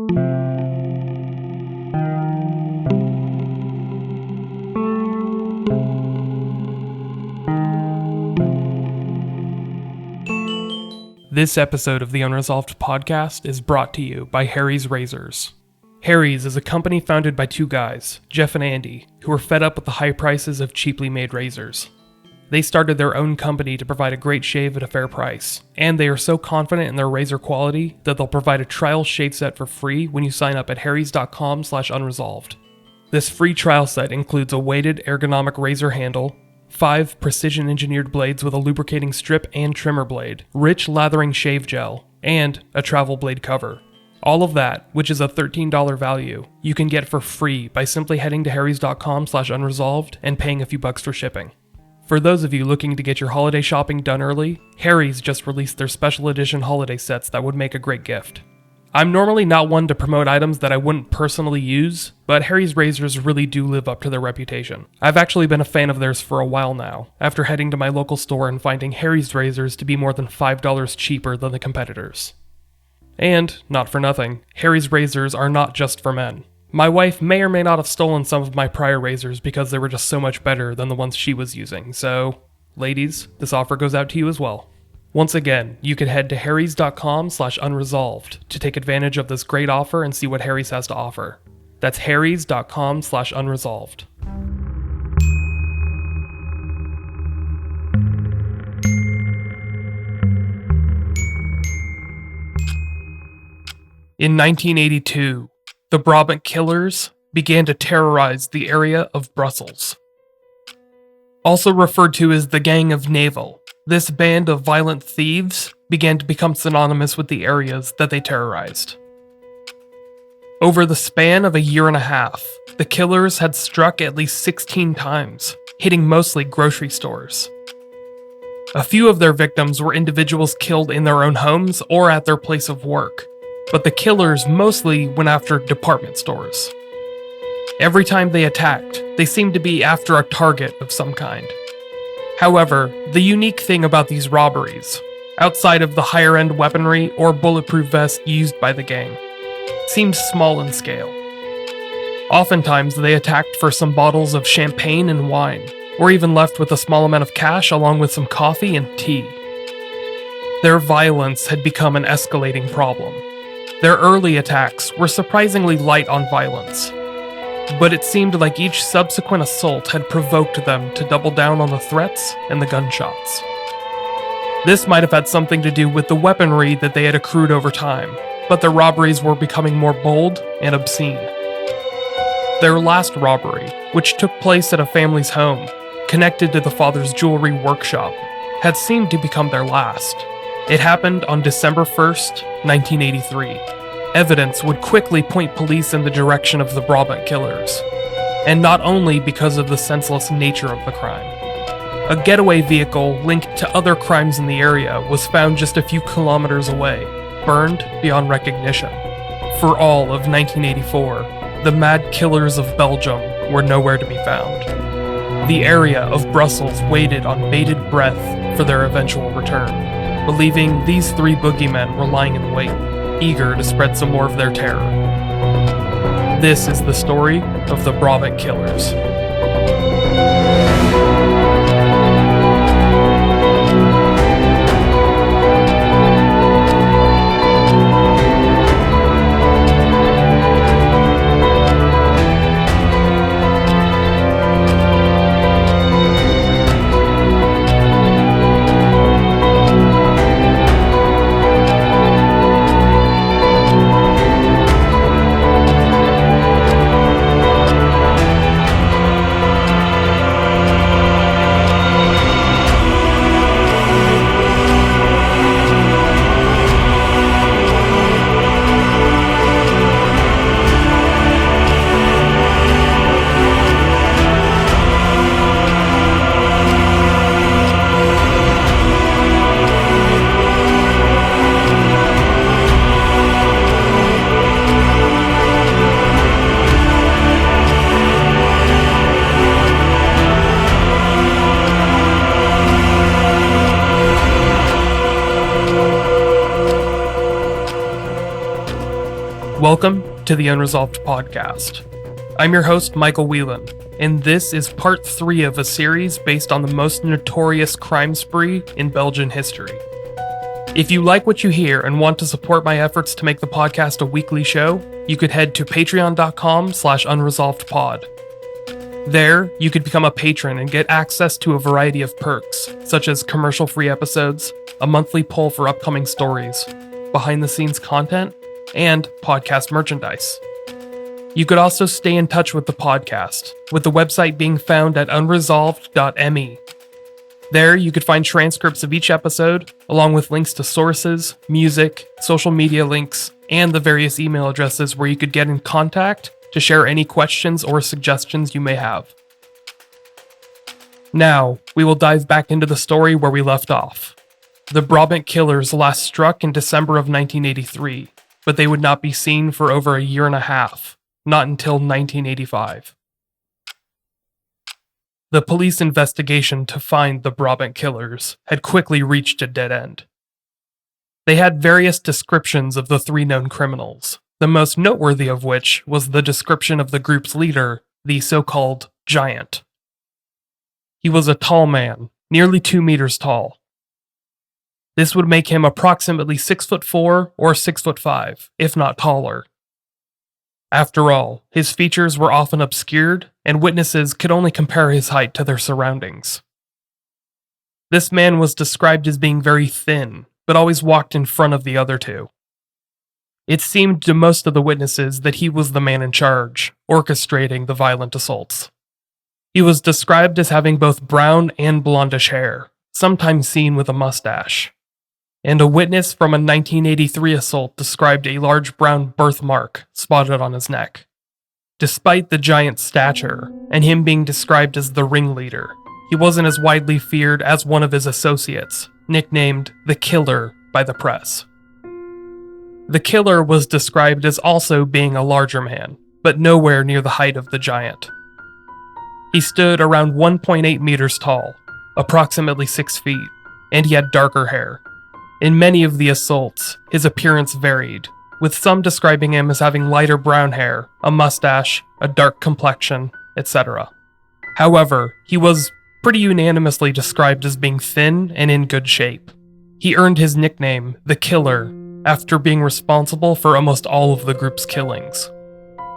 This episode of the Unresolved podcast is brought to you by Harry's Razors. Harry's is a company founded by two guys, Jeff and Andy, who were fed up with the high prices of cheaply made razors. They started their own company to provide a great shave at a fair price, and they are so confident in their razor quality that they'll provide a trial shave set for free when you sign up at harrys.com/unresolved. This free trial set includes a weighted ergonomic razor handle, 5 precision-engineered blades with a lubricating strip and trimmer blade, rich lathering shave gel, and a travel blade cover. All of that, which is a $13 value, you can get for free by simply heading to harrys.com/unresolved and paying a few bucks for shipping. For those of you looking to get your holiday shopping done early, Harry's just released their special edition holiday sets that would make a great gift. I'm normally not one to promote items that I wouldn't personally use, but Harry's razors really do live up to their reputation. I've actually been a fan of theirs for a while now, after heading to my local store and finding Harry's razors to be more than $5 cheaper than the competitors. And, not for nothing, Harry's razors are not just for men. My wife may or may not have stolen some of my prior razors because they were just so much better than the ones she was using, so, ladies, this offer goes out to you as well. Once again, you can head to harrys.com/unresolved to take advantage of this great offer and see what Harry's has to offer. That's harrys.com/unresolved. In 1982, the Brabant Killers began to terrorize the area of Brussels. Also referred to as the Gang of Navel, this band of violent thieves began to become synonymous with the areas that they terrorized. Over the span of a year and a half, the killers had struck at least 16 times, hitting mostly grocery stores. A few of their victims were individuals killed in their own homes or at their place of work, but the killers mostly went after department stores. Every time they attacked, they seemed to be after a target of some kind. However, the unique thing about these robberies, outside of the higher-end weaponry or bulletproof vests used by the gang, seemed small in scale. Oftentimes, they attacked for some bottles of champagne and wine, or even left with a small amount of cash along with some coffee and tea. Their violence had become an escalating problem. Their early attacks were surprisingly light on violence, but it seemed like each subsequent assault had provoked them to double down on the threats and the gunshots. This might have had something to do with the weaponry that they had accrued over time, but their robberies were becoming more bold and obscene. Their last robbery, which took place at a family's home, connected to the father's jewelry workshop, had seemed to become their last. It happened on December 1st, 1983. Evidence would quickly point police in the direction of the Brabant Killers, and not only because of the senseless nature of the crime. A getaway vehicle linked to other crimes in the area was found just a few kilometers away, burned beyond recognition. For all of 1984, the mad Killers of Belgium were nowhere to be found. The area of Brussels waited on bated breath for their eventual return, believing these three boogeymen were lying in wait, eager to spread some more of their terror. This is the story of the Brabant Killers. Welcome to the Unresolved podcast. I'm your host, Micheal Whelan, and this is part 3 of a series based on the most notorious crime spree in Belgian history. If you like what you hear and want to support my efforts to make the podcast a weekly show, you could head to patreon.com/unresolvedpod. There, you could become a patron and get access to a variety of perks, such as commercial-free episodes, a monthly poll for upcoming stories, behind-the-scenes content, and podcast merchandise. You could also stay in touch with the podcast, with the website being found at unresolved.me. There, you could find transcripts of each episode, along with links to sources, music, social media links, and the various email addresses where you could get in contact to share any questions or suggestions you may have. Now, we will dive back into the story where we left off. The Brabant killers last struck in December of 1983, but they would not be seen for over a year and a half, not until 1985. The police investigation to find the Brabant killers had quickly reached a dead end. They had various descriptions of the 3 known criminals, the most noteworthy of which was the description of the group's leader, the so-called Giant. He was a tall man, nearly 2 meters tall. This would make him approximately 6'4" or 6'5", if not taller. After all, his features were often obscured, and witnesses could only compare his height to their surroundings. This man was described as being very thin, but always walked in front of the other 2. It seemed to most of the witnesses that he was the man in charge, orchestrating the violent assaults. He was described as having both brown and blondish hair, sometimes seen with a mustache. And a witness from a 1983 assault described a large brown birthmark spotted on his neck. Despite the Giant's stature, and him being described as the ringleader, he wasn't as widely feared as one of his associates, nicknamed the Killer by the press. The Killer was described as also being a larger man, but nowhere near the height of the Giant. He stood around 1.8 meters tall, approximately 6 feet, and he had darker hair. In many of the assaults, his appearance varied, with some describing him as having lighter brown hair, a mustache, a dark complexion, etc. However, he was pretty unanimously described as being thin and in good shape. He earned his nickname, the Killer, after being responsible for almost all of the group's killings.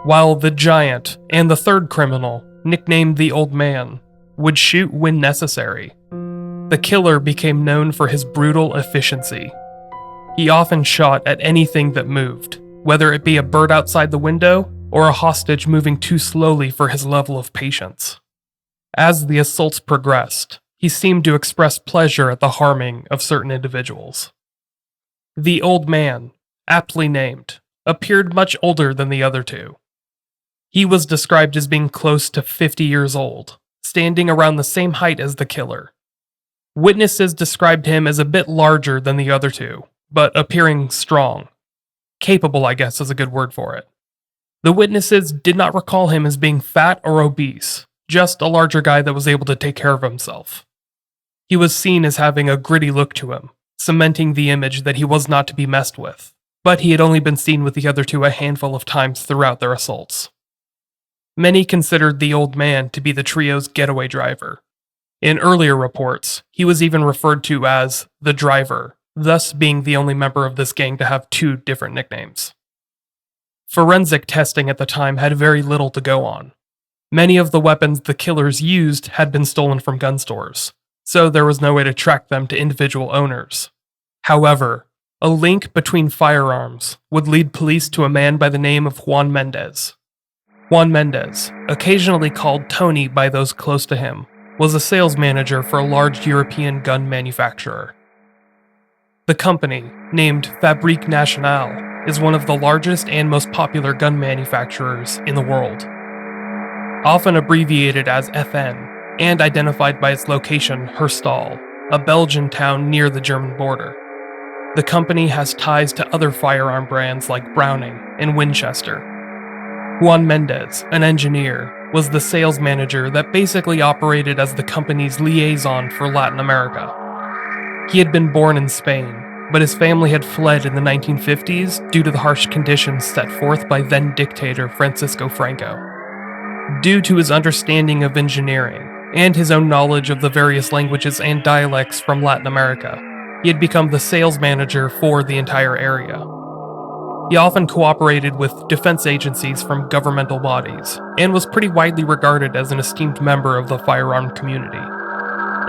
While the Giant and the third criminal, nicknamed the Old Man, would shoot when necessary, the Killer became known for his brutal efficiency. He often shot at anything that moved, whether it be a bird outside the window or a hostage moving too slowly for his level of patience. As the assaults progressed, he seemed to express pleasure at the harming of certain individuals. The Old Man, aptly named, appeared much older than the other 2. He was described as being close to 50 years old, standing around the same height as the Killer. Witnesses described him as a bit larger than the other 2, but appearing strong. Capable, I guess, is a good word for it. The witnesses did not recall him as being fat or obese, just a larger guy that was able to take care of himself. He was seen as having a gritty look to him, cementing the image that he was not to be messed with, but he had only been seen with the other 2 a handful of times throughout their assaults. Many considered the Old Man to be the trio's getaway driver. In earlier reports, he was even referred to as the Driver, thus being the only member of this gang to have 2 different nicknames. Forensic testing at the time had very little to go on. Many of the weapons the killers used had been stolen from gun stores, so there was no way to track them to individual owners. However, a link between firearms would lead police to a man by the name of Juan Mendez. Juan Mendez, occasionally called Tony by those close to him, was a sales manager for a large European gun manufacturer. The company, named Fabrique Nationale, is one of the largest and most popular gun manufacturers in the world. Often abbreviated as FN, and identified by its location, Herstal, a Belgian town near the German border. The company has ties to other firearm brands like Browning and Winchester. Juan Mendez, an engineer, was the sales manager that basically operated as the company's liaison for Latin America. He had been born in Spain, but his family had fled in the 1950s due to the harsh conditions set forth by then-dictator Francisco Franco. Due to his understanding of engineering and his own knowledge of the various languages and dialects from Latin America, he had become the sales manager for the entire area. He often cooperated with defense agencies from governmental bodies, and was pretty widely regarded as an esteemed member of the firearm community.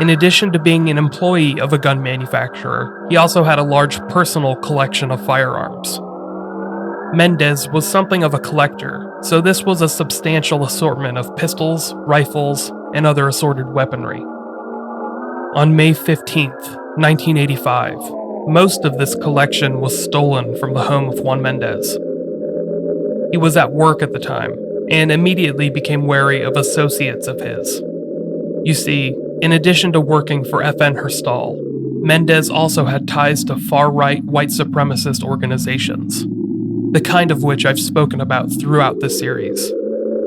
In addition to being an employee of a gun manufacturer, he also had a large personal collection of firearms. Mendez was something of a collector, so this was a substantial assortment of pistols, rifles, and other assorted weaponry. On May 15th, 1985, most of this collection was stolen from the home of Juan Mendez. He was at work at the time, and immediately became wary of associates of his. You see, in addition to working for FN Herstal, Mendez also had ties to far-right white supremacist organizations, the kind of which I've spoken about throughout this series.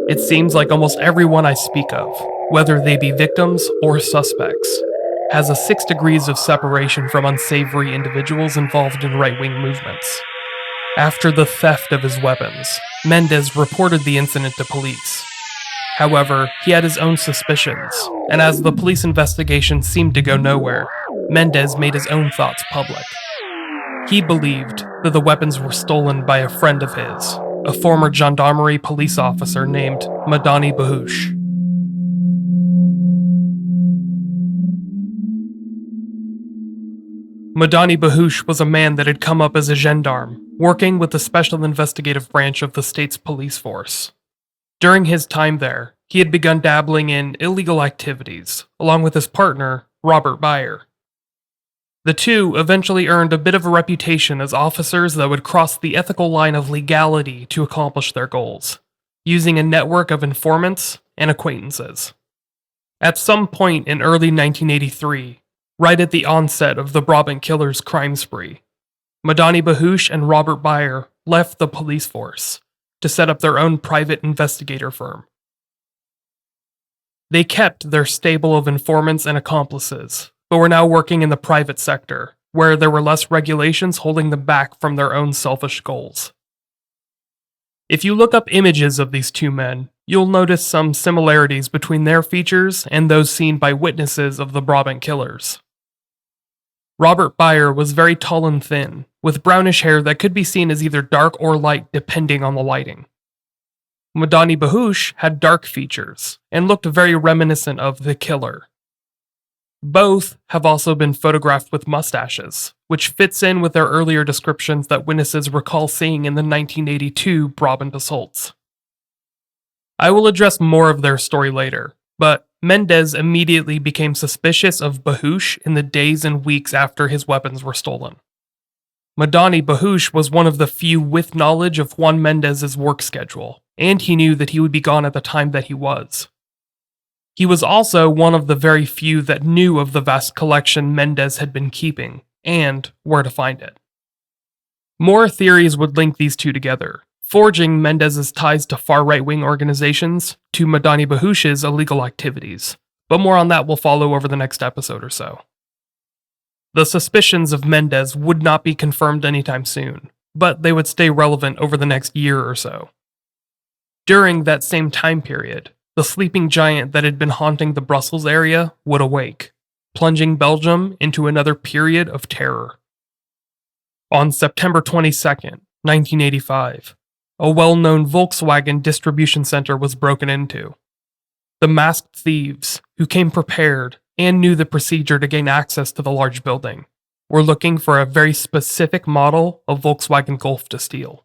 It seems like almost everyone I speak of, whether they be victims or suspects, has a 6 degrees of separation from unsavory individuals involved in right-wing movements. After the theft of his weapons, Mendez reported the incident to police. However, he had his own suspicions, and as the police investigation seemed to go nowhere, Mendez made his own thoughts public. He believed that the weapons were stolen by a friend of his, a former gendarmerie police officer named Madani Bahush. Madani Bahush was a man that had come up as a gendarme, working with the Special Investigative Branch of the state's police force. During his time there, he had begun dabbling in illegal activities, along with his partner, Robert Beyer. The two eventually earned a bit of a reputation as officers that would cross the ethical line of legality to accomplish their goals, using a network of informants and acquaintances. At some point in early 1983, right at the onset of the Brabant Killers' crime spree, Madani Bahush and Robert Beyer left the police force to set up their own private investigator firm. They kept their stable of informants and accomplices, but were now working in the private sector, where there were less regulations holding them back from their own selfish goals. If you look up images of these two men, you'll notice some similarities between their features and those seen by witnesses of the Brabant Killers. Robert Beyer was very tall and thin, with brownish hair that could be seen as either dark or light depending on the lighting. Madani Bahush had dark features, and looked very reminiscent of the killer. Both have also been photographed with mustaches, which fits in with their earlier descriptions that witnesses recall seeing in the 1982 Brabant assaults. I will address more of their story later, but Mendez immediately became suspicious of Bahush in the days and weeks after his weapons were stolen. Madani Bahush was one of the few with knowledge of Juan Mendez's work schedule, and he knew that he would be gone at the time that he was. He was also one of the very few that knew of the vast collection Mendez had been keeping, and where to find it. More theories would link these two together, forging Mendez's ties to far-right-wing organizations to Madani Bahush's illegal activities, but more on that will follow over the next episode or so. The suspicions of Mendez would not be confirmed anytime soon, but they would stay relevant over the next year or so. During that same time period, the sleeping giant that had been haunting the Brussels area would awake, plunging Belgium into another period of terror. On September 22nd, 1985, a well-known Volkswagen distribution center was broken into. The masked thieves, who came prepared and knew the procedure to gain access to the large building, were looking for a very specific model of Volkswagen Golf to steal.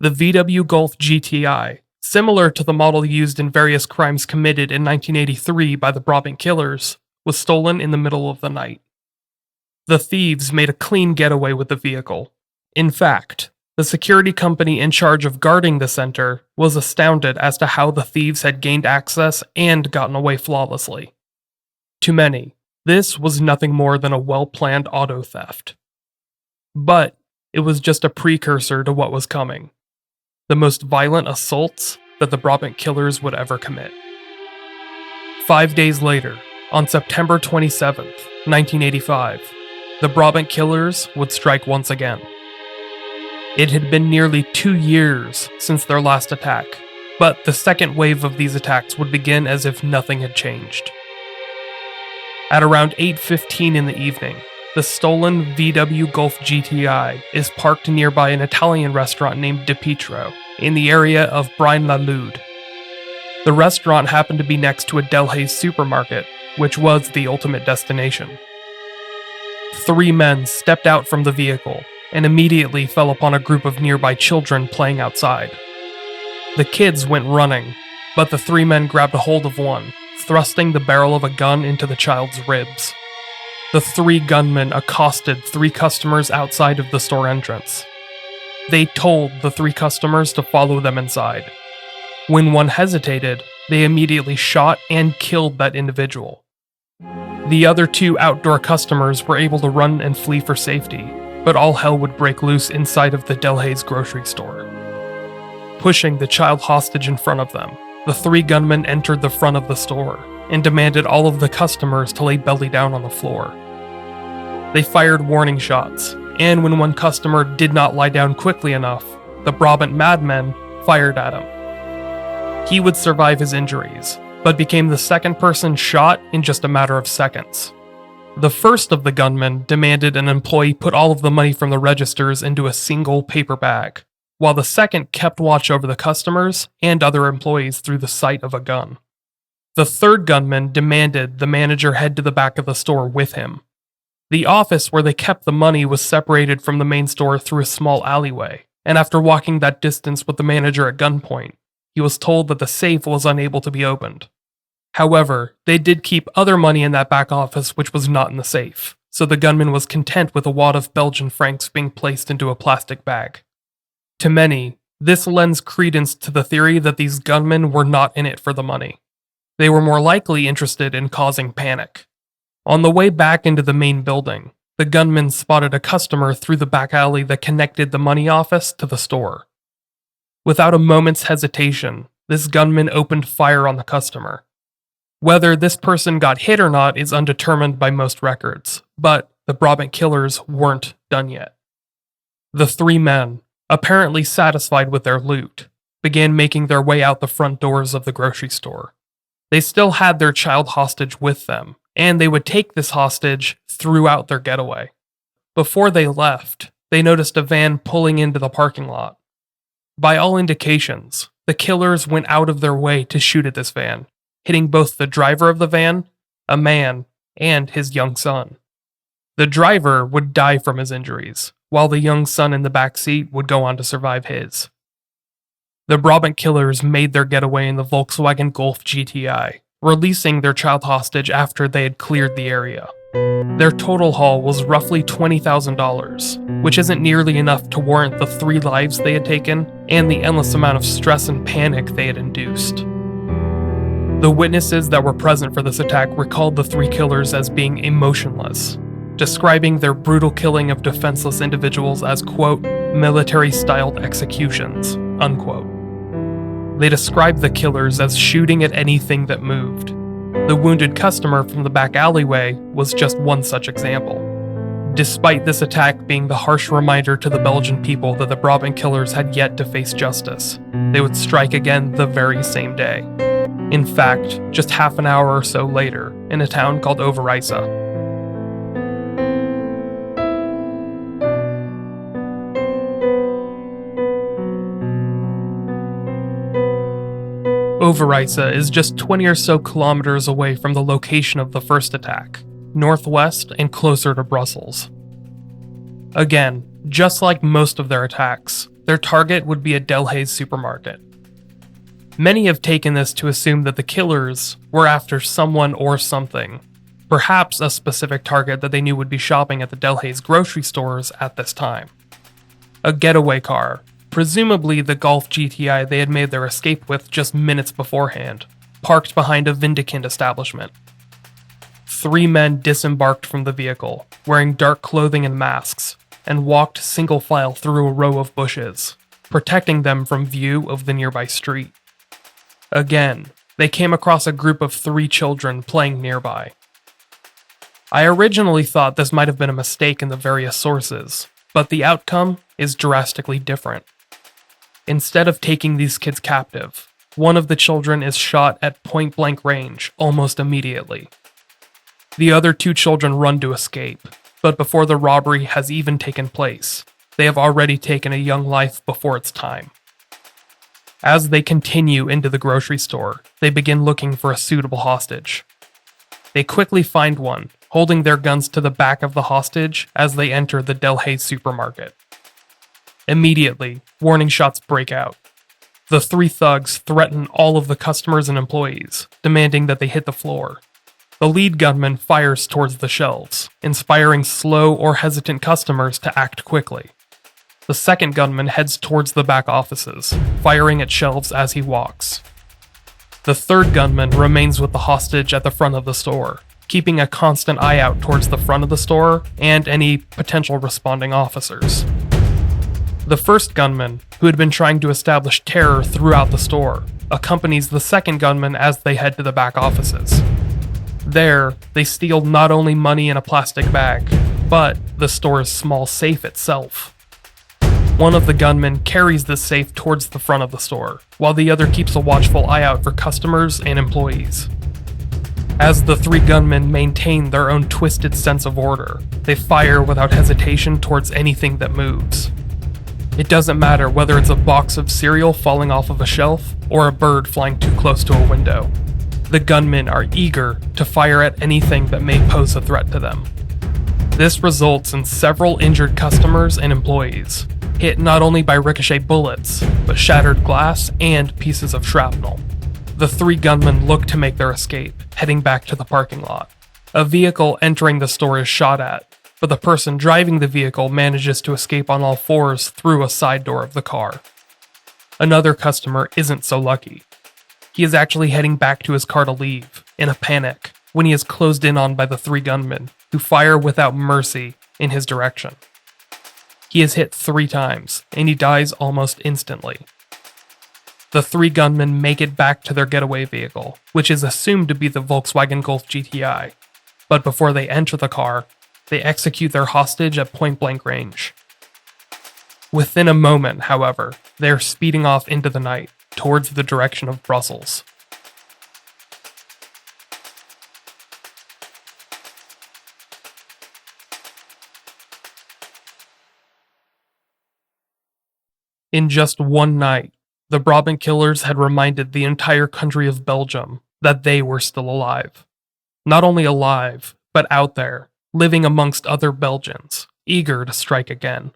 The VW Golf GTI, similar to the model used in various crimes committed in 1983 by the Brabant Killers, was stolen in the middle of the night. The thieves made a clean getaway with the vehicle. In fact, the security company in charge of guarding the center was astounded as to how the thieves had gained access and gotten away flawlessly. To many, this was nothing more than a well-planned auto theft. But it was just a precursor to what was coming: the most violent assaults that the Brabant Killers would ever commit. 5 days later, on September 27th, 1985, the Brabant Killers would strike once again. It had been nearly 2 years since their last attack, but the second wave of these attacks would begin as if nothing had changed. At around 8:15 in the evening, the stolen VW Golf GTI is parked nearby an Italian restaurant named De Pietro in the area of Braine-l'Alleud. The restaurant happened to be next to a Delhaize supermarket, which was the ultimate destination. 3 men stepped out from the vehicle and immediately fell upon a group of nearby children playing outside. The kids went running, but the 3 men grabbed a hold of one, thrusting the barrel of a gun into the child's ribs. The 3 gunmen accosted 3 customers outside of the store entrance. They told the 3 customers to follow them inside. When one hesitated, they immediately shot and killed that individual. The other 2 outdoor customers were able to run and flee for safety, but all hell would break loose inside of the Delhaize grocery store. Pushing the child hostage in front of them, the 3 gunmen entered the front of the store and demanded all of the customers to lay belly down on the floor. They fired warning shots, and when one customer did not lie down quickly enough, the Brabant madmen fired at him. He would survive his injuries, but became the second person shot in just a matter of seconds. The first of the gunmen demanded an employee put all of the money from the registers into a single paper bag, while the second kept watch over the customers and other employees through the sight of a gun. The third gunman demanded the manager head to the back of the store with him. The office where they kept the money was separated from the main store through a small alleyway, and after walking that distance with the manager at gunpoint, he was told that the safe was unable to be opened. However, they did keep other money in that back office which was not in the safe, so the gunman was content with a wad of Belgian francs being placed into a plastic bag. To many, this lends credence to the theory that these gunmen were not in it for the money. They were more likely interested in causing panic. On the way back into the main building, the gunmen spotted a customer through the back alley that connected the money office to the store. Without a moment's hesitation, this gunman opened fire on the customer. Whether this person got hit or not is undetermined by most records, but the Brabant Killers weren't done yet. The 3 men, apparently satisfied with their loot, began making their way out the front doors of the grocery store. They still had their child hostage with them, and they would take this hostage throughout their getaway. Before they left, they noticed a van pulling into the parking lot. By all indications, the killers went out of their way to shoot at this van, hitting both the driver of the van, a man, and his young son. The driver would die from his injuries, while the young son in the back seat would go on to survive his. The Brabant Killers made their getaway in the Volkswagen Golf GTI, releasing their child hostage after they had cleared the area. Their total haul was roughly $20,000, which isn't nearly enough to warrant the 3 lives they had taken and the endless amount of stress and panic they had induced. The witnesses that were present for this attack recalled the 3 killers as being emotionless, describing their brutal killing of defenseless individuals as, quote, military-styled executions, unquote. They described the killers as shooting at anything that moved. The wounded customer from the back alleyway was just one such example. Despite this attack being the harsh reminder to the Belgian people that the Brabant Killers had yet to face justice, they would strike again the very same day. In fact, just half an hour or so later, in a town called Overijse. Overijse is just 20 or so kilometers away from the location of the first attack, northwest and closer to Brussels. Again, just like most of their attacks, their target would be a Delhaize supermarket. Many have taken this to assume that the killers were after someone or something, perhaps a specific target that they knew would be shopping at the Delhaize grocery stores at this time. A getaway car, presumably the Golf GTI they had made their escape with just minutes beforehand, parked behind a Vindicant establishment. 3 men disembarked from the vehicle, wearing dark clothing and masks, and walked single file through a row of bushes, protecting them from view of the nearby street. Again, they came across a group of 3 children playing nearby. I originally thought this might have been a mistake in the various sources, but the outcome is drastically different. Instead of taking these kids captive, one of the children is shot at point-blank range almost immediately. The other two children run to escape, but before the robbery has even taken place, they have already taken a young life before its time. As they continue into the grocery store, they begin looking for a suitable hostage. They quickly find one, holding their guns to the back of the hostage as they enter the Delhaize supermarket. Immediately, warning shots break out. The three thugs threaten all of the customers and employees, demanding that they hit the floor. The lead gunman fires towards the shelves, inspiring slow or hesitant customers to act quickly. The second gunman heads towards the back offices, firing at shelves as he walks. The third gunman remains with the hostage at the front of the store, keeping a constant eye out towards the front of the store and any potential responding officers. The first gunman, who had been trying to establish terror throughout the store, accompanies the second gunman as they head to the back offices. There, they steal not only money in a plastic bag, but the store's small safe itself. One of the gunmen carries the safe towards the front of the store, while the other keeps a watchful eye out for customers and employees. As the three gunmen maintain their own twisted sense of order, they fire without hesitation towards anything that moves. It doesn't matter whether it's a box of cereal falling off of a shelf or a bird flying too close to a window. The gunmen are eager to fire at anything that may pose a threat to them. This results in several injured customers and employees, hit not only by ricochet bullets, but shattered glass and pieces of shrapnel. The three gunmen look to make their escape, heading back to the parking lot. A vehicle entering the store is shot at, but the person driving the vehicle manages to escape on all fours through a side door of the car. Another customer isn't so lucky. He is actually heading back to his car to leave, in a panic, when he is closed in on by the three gunmen, who fire without mercy in his direction. He is hit 3 times, and he dies almost instantly. The three gunmen make it back to their getaway vehicle, which is assumed to be the Volkswagen Golf GTI, but before they enter the car, they execute their hostage at point-blank range. Within a moment, however, they are speeding off into the night, towards the direction of Brussels. In just one night, the Brabant killers had reminded the entire country of Belgium that they were still alive. Not only alive, but out there, living amongst other Belgians, eager to strike again.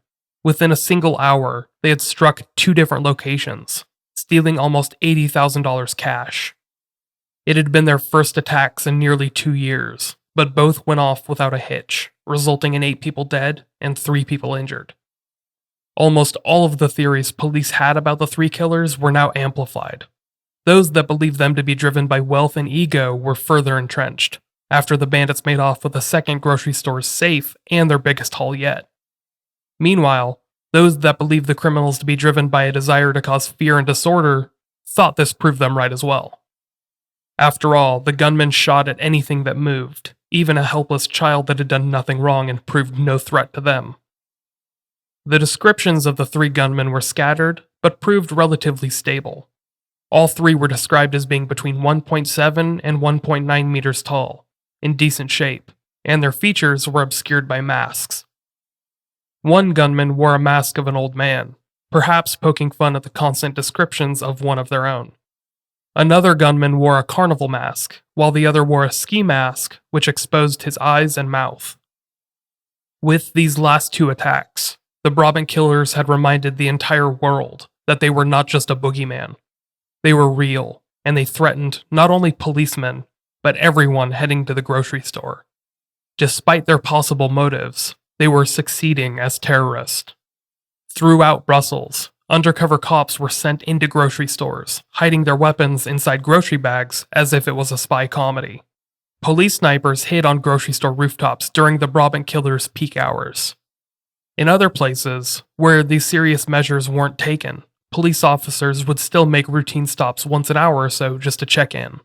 Within a single hour, they had struck 2 different locations, stealing almost $80,000 cash. It had been their first attacks in nearly 2 years, but both went off without a hitch, resulting in 8 people dead and 3 people injured. Almost all of the theories police had about the 3 killers were now amplified. Those that believed them to be driven by wealth and ego were further entrenched, after the bandits made off with the second grocery store's safe and their biggest haul yet. Meanwhile, those that believed the criminals to be driven by a desire to cause fear and disorder thought this proved them right as well. After all, the gunmen shot at anything that moved, even a helpless child that had done nothing wrong and proved no threat to them. The descriptions of the 3 gunmen were scattered, but proved relatively stable. All 3 were described as being between 1.7 and 1.9 meters tall, in decent shape, and their features were obscured by masks. One gunman wore a mask of an old man, perhaps poking fun at the constant descriptions of one of their own. Another gunman wore a carnival mask, while the other wore a ski mask, which exposed his eyes and mouth. With these last 2 attacks, the Brabant killers had reminded the entire world that they were not just a boogeyman. They were real, and they threatened not only policemen, but everyone heading to the grocery store. Despite their possible motives, they were succeeding as terrorists. Throughout Brussels, undercover cops were sent into grocery stores, hiding their weapons inside grocery bags as if it was a spy comedy. Police snipers hid on grocery store rooftops during the Brabant killers' peak hours. In other places, where these serious measures weren't taken, police officers would still make routine stops once an hour or so just to check in.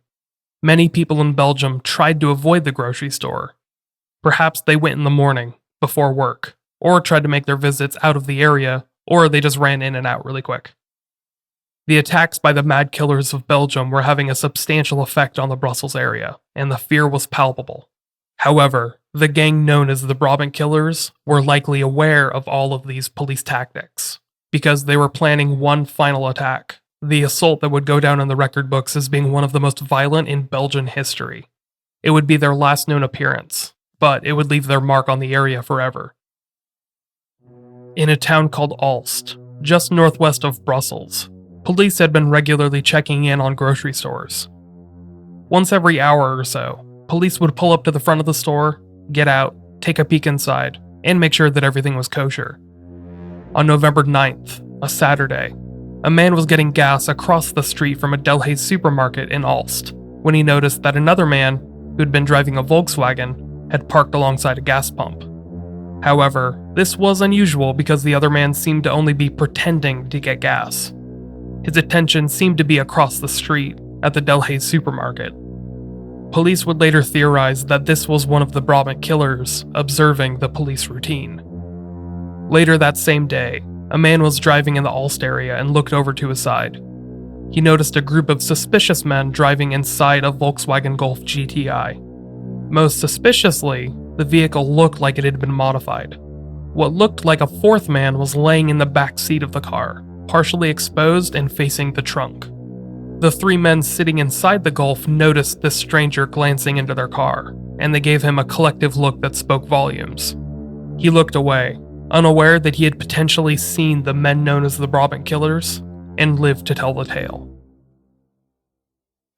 Many people in Belgium tried to avoid the grocery store. Perhaps they went in the morning, before work, or tried to make their visits out of the area, or they just ran in and out really quick. The attacks by the mad killers of Belgium were having a substantial effect on the Brussels area, and the fear was palpable. However, the gang known as the Brabant Killers were likely aware of all of these police tactics, because they were planning one final attack, the assault that would go down in the record books as being one of the most violent in Belgian history. It would be their last known appearance, but it would leave their mark on the area forever. In a town called Aalst, just northwest of Brussels, police had been regularly checking in on grocery stores. Once every hour or so, police would pull up to the front of the store, get out, take a peek inside, and make sure that everything was kosher. On November 9th, a Saturday, a man was getting gas across the street from a Delhaize supermarket in Aalst when he noticed that another man, who had been driving a Volkswagen, had parked alongside a gas pump. However, this was unusual because the other man seemed to only be pretending to get gas. His attention seemed to be across the street, at the Delhaize supermarket. Police would later theorize that this was one of the Brabant killers observing the police routine. Later that same day, a man was driving in the Aalst area and looked over to his side. He noticed a group of suspicious men driving inside a Volkswagen Golf GTI. Most suspiciously, the vehicle looked like it had been modified. What looked like a fourth man was laying in the back seat of the car, partially exposed and facing the trunk. The three men sitting inside the Golf noticed this stranger glancing into their car, and they gave him a collective look that spoke volumes. He looked away, unaware that he had potentially seen the men known as the Brabant Killers, and lived to tell the tale.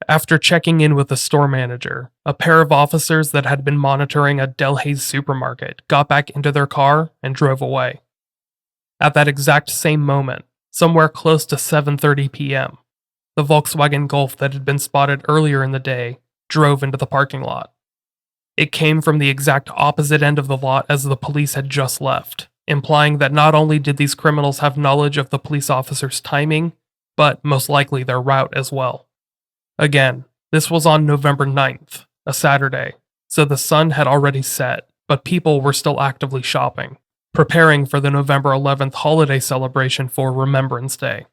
After checking in with the store manager, a pair of officers that had been monitoring a Delhaize supermarket got back into their car and drove away. At that exact same moment, somewhere close to 7:30 p.m., the Volkswagen Golf that had been spotted earlier in the day drove into the parking lot. It came from the exact opposite end of the lot as the police had just left, implying that not only did these criminals have knowledge of the police officers' timing, but most likely their route as well. Again, this was on November 9th, a Saturday, so the sun had already set, but people were still actively shopping, preparing for the November 11th holiday celebration for Remembrance Day.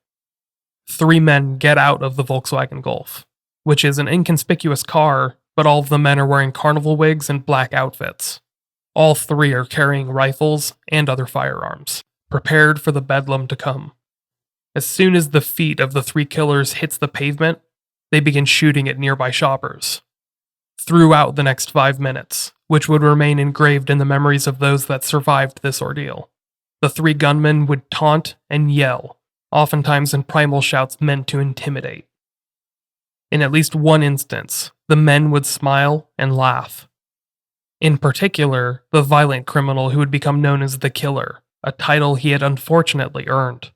Three men get out of the Volkswagen Golf, which is an inconspicuous car, but all of the men are wearing carnival wigs and black outfits. All three are carrying rifles and other firearms, prepared for the bedlam to come. As soon as the feet of the three killers hits the pavement, they begin shooting at nearby shoppers. Throughout the next 5 minutes, which would remain engraved in the memories of those that survived this ordeal, the three gunmen would taunt and yell, oftentimes in primal shouts meant to intimidate. In at least one instance, the men would smile and laugh. In particular, the violent criminal who would become known as the Killer, a title he had unfortunately earned.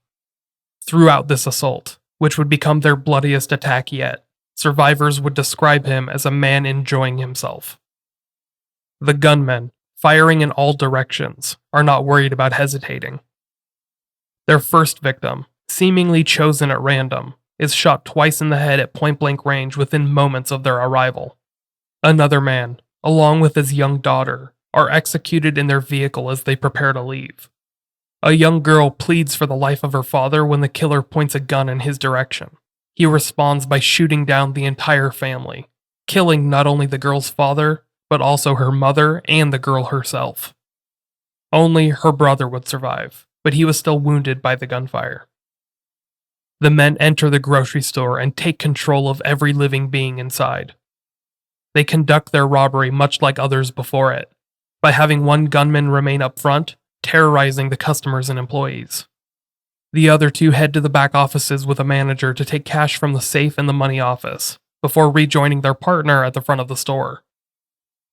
Throughout this assault, which would become their bloodiest attack yet, survivors would describe him as a man enjoying himself. The gunmen, firing in all directions, are not worried about hesitating. Their first victim, seemingly chosen at random, is shot twice in the head at point-blank range within moments of their arrival. Another man, along with his young daughter, are executed in their vehicle as they prepare to leave. A young girl pleads for the life of her father when the killer points a gun in his direction. He responds by shooting down the entire family, killing not only the girl's father, but also her mother and the girl herself. Only her brother would survive, but he was still wounded by the gunfire. The men enter the grocery store and take control of every living being inside. They conduct their robbery much like others before it, by having one gunman remain up front, terrorizing the customers and employees. The other two head to the back offices with a manager to take cash from the safe in the money office, before rejoining their partner at the front of the store.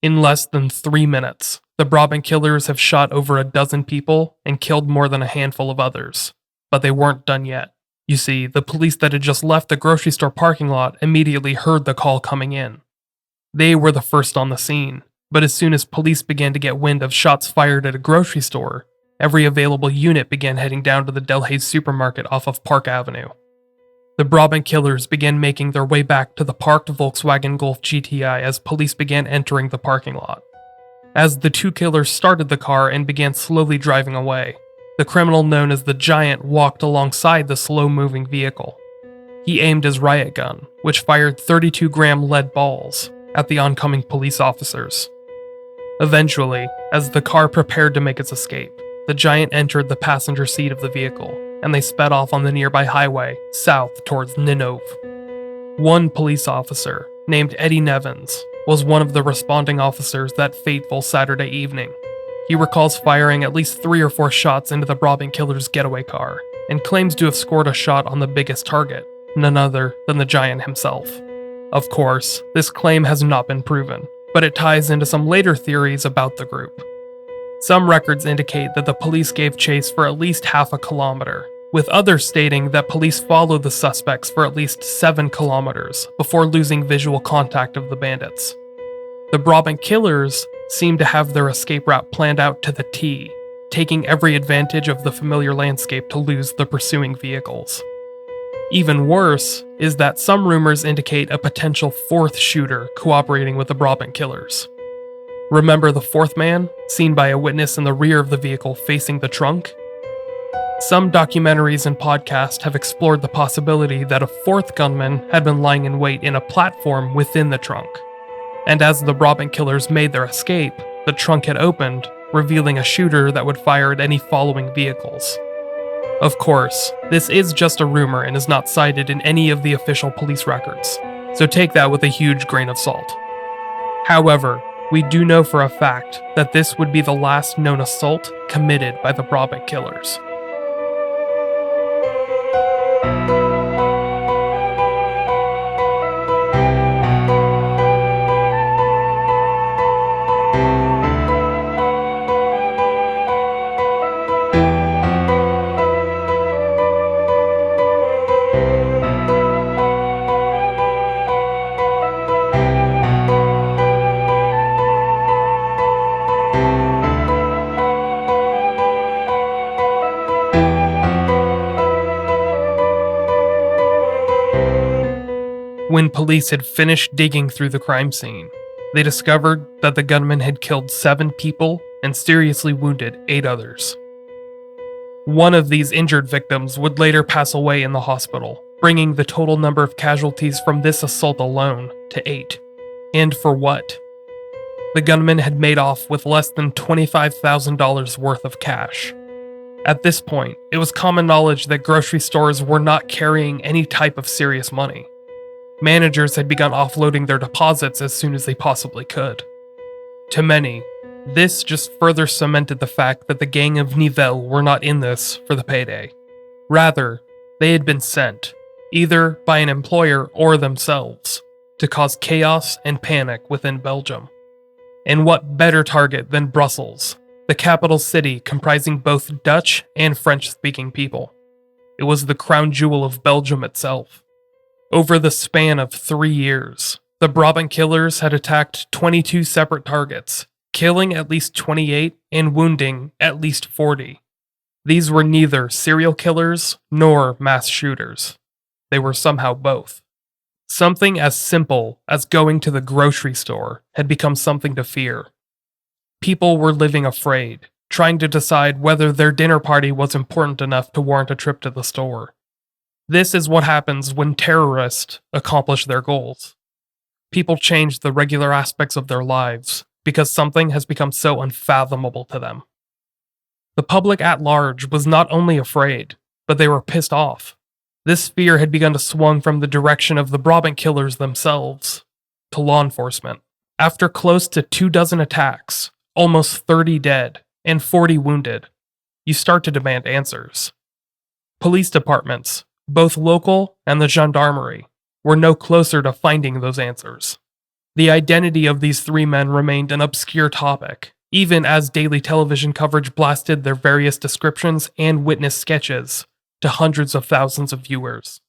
In less than 3 minutes, the Brabant killers have shot over a dozen people and killed more than a handful of others, but they weren't done yet. You see, the police that had just left the grocery store parking lot immediately heard the call coming in. They were the first on the scene, but as soon as police began to get wind of shots fired at a grocery store, every available unit began heading down to the Delhaize supermarket off of Park Avenue. The Brabant killers began making their way back to the parked Volkswagen Golf GTI as police began entering the parking lot. As the two killers started the car and began slowly driving away, the criminal known as the Giant walked alongside the slow-moving vehicle. He aimed his riot gun, which fired 32-gram lead balls, at the oncoming police officers. Eventually, as the car prepared to make its escape, the Giant entered the passenger seat of the vehicle, and they sped off on the nearby highway, south towards Ninove. One police officer, named Eddie Nevins, was one of the responding officers that fateful Saturday evening. He recalls firing at least 3 or 4 shots into the Brabant killer's getaway car, and claims to have scored a shot on the biggest target, none other than the Giant himself. Of course, this claim has not been proven, but it ties into some later theories about the group. Some records indicate that the police gave chase for at least half a kilometer, with others stating that police followed the suspects for at least 7 kilometers before losing visual contact of the bandits. The Brabant killers seem to have their escape route planned out to the T, taking every advantage of the familiar landscape to lose the pursuing vehicles. Even worse is that some rumors indicate a potential 4th shooter cooperating with the Brabant killers. Remember the 4th man, seen by a witness in the rear of the vehicle facing the trunk? Some documentaries and podcasts have explored the possibility that a 4th gunman had been lying in wait in a platform within the trunk. And as the Brabant killers made their escape, the trunk had opened, revealing a shooter that would fire at any following vehicles. Of course, this is just a rumor and is not cited in any of the official police records, so take that with a huge grain of salt. However, we do know for a fact that this would be the last known assault committed by the Brabant killers. When police had finished digging through the crime scene, they discovered that the gunman had killed 7 people and seriously wounded 8 others. One of these injured victims would later pass away in the hospital, bringing the total number of casualties from this assault alone to 8. And for what? The gunman had made off with less than $25,000 worth of cash. At this point, it was common knowledge that grocery stores were not carrying any type of serious money. Managers had begun offloading their deposits as soon as they possibly could. To many, this just further cemented the fact that the gang of Nivelle were not in this for the payday. Rather, they had been sent, either by an employer or themselves, to cause chaos and panic within Belgium. And what better target than Brussels, the capital city comprising both Dutch and French-speaking people? It was the crown jewel of Belgium itself. Over the span of 3 years, the Brabant killers had attacked 22 separate targets, killing at least 28 and wounding at least 40. These were neither serial killers nor mass shooters. They were somehow both. Something as simple as going to the grocery store had become something to fear. People were living afraid, trying to decide whether their dinner party was important enough to warrant a trip to the store. This is what happens when terrorists accomplish their goals. People change the regular aspects of their lives because something has become so unfathomable to them. The public at large was not only afraid, but they were pissed off. This fear had begun to swing from the direction of the Brabant killers themselves to law enforcement. After close to 24 attacks, almost 30 dead, and 40 wounded, you start to demand answers. Police departments, both local and the gendarmerie, were no closer to finding those answers. The identity of these 3 men remained an obscure topic, even as daily television coverage blasted their various descriptions and witness sketches to hundreds of thousands of viewers.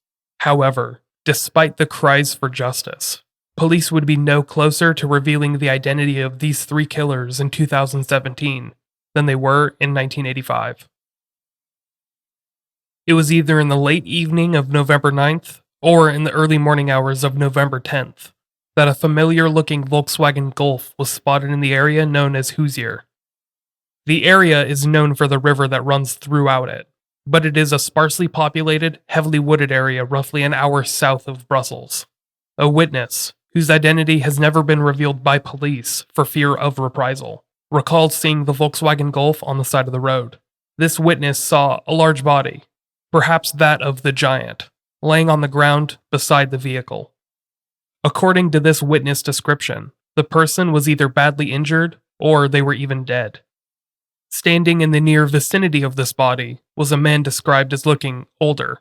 However, despite the cries for justice, police would be no closer to revealing the identity of these 3 killers in 2017 than they were in 1985. It was either in the late evening of November 9th or in the early morning hours of November 10th that a familiar-looking Volkswagen Golf was spotted in the area known as Hoosier. The area is known for the river that runs throughout it, but it is a sparsely populated, heavily wooded area roughly an hour south of Brussels. A witness, whose identity has never been revealed by police for fear of reprisal, recalled seeing the Volkswagen Golf on the side of the road. This witness saw a large body, perhaps that of the giant, laying on the ground beside the vehicle. According to this witness description, the person was either badly injured or they were even dead. Standing in the near vicinity of this body was a man described as looking older.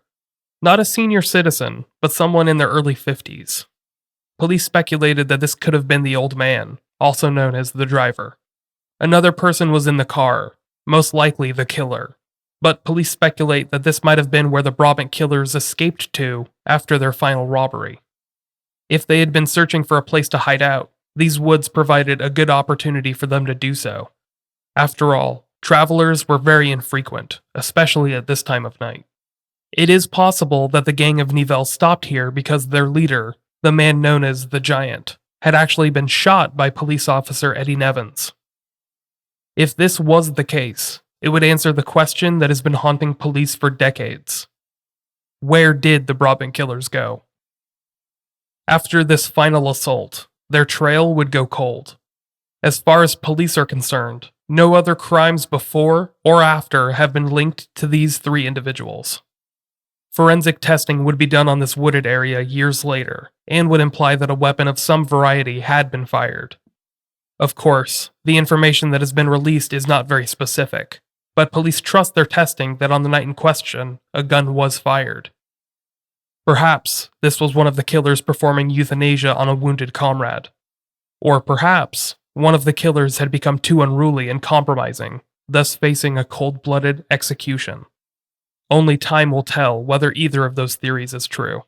Not a senior citizen, but someone in their early 50s. Police speculated that this could have been the old man, also known as the driver. Another person was in the car, most likely the killer, but police speculate that this might have been where the Brabant killers escaped to after their final robbery. If they had been searching for a place to hide out, these woods provided a good opportunity for them to do so. After all, travelers were very infrequent, especially at this time of night. It is possible that the gang of Nivelles stopped here because their leader, the man known as the Giant, had actually been shot by police officer Eddie Nevins. If this was the case, it would answer the question that has been haunting police for decades. Where did the Brabant killers go? After this final assault, their trail would go cold. As far as police are concerned, no other crimes before or after have been linked to these three individuals. Forensic testing would be done on this wooded area years later, and would imply that a weapon of some variety had been fired. Of course, the information that has been released is not very specific, but police trust their testing that on the night in question, a gun was fired. Perhaps this was one of the killers performing euthanasia on a wounded comrade. Or perhaps one of the killers had become too unruly and compromising, thus facing a cold-blooded execution. Only time will tell whether either of those theories is true.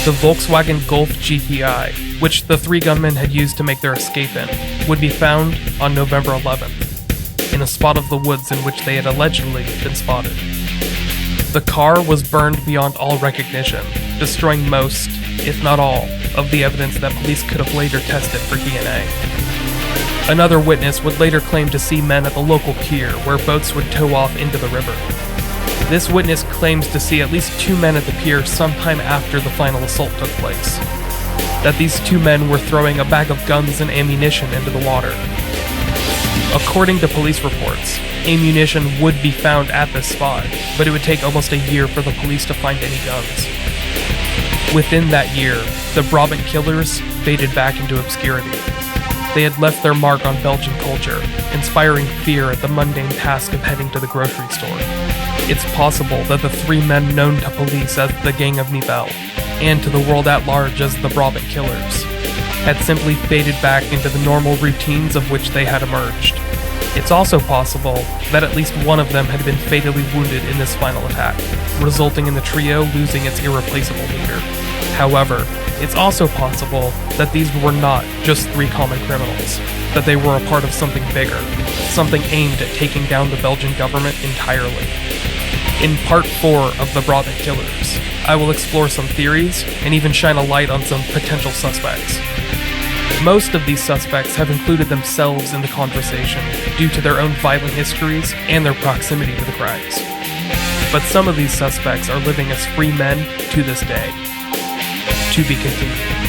The Volkswagen Golf GTI, which the three gunmen had used to make their escape in, would be found on November 11th, in a spot of the woods in which they had allegedly been spotted. The car was burned beyond all recognition, destroying most, if not all, of the evidence that police could have later tested for DNA. Another witness would later claim to see men at the local pier where boats would tow off into the river. This witness claims to see at least two men at the pier sometime after the final assault took place. That these two men were throwing a bag of guns and ammunition into the water. According to police reports, ammunition would be found at this spot, but it would take almost a year for the police to find any guns. Within that year, the Brabant killers faded back into obscurity. They had left their mark on Belgian culture, inspiring fear at the mundane task of heading to the grocery store. It's possible that the three men known to police as the Gang of Nivelles, and to the world at large as the Brabant Killers, had simply faded back into the normal routines of which they had emerged. It's also possible that at least one of them had been fatally wounded in this final attack, resulting in the trio losing its irreplaceable leader. However, it's also possible that these were not just three common criminals, that they were a part of something bigger, something aimed at taking down the Belgian government entirely. In part 4 of the Brabant Killers, I will explore some theories and even shine a light on some potential suspects. Most of these suspects have included themselves in the conversation due to their own violent histories and their proximity to the crimes. But some of these suspects are living as free men to this day. To be continued.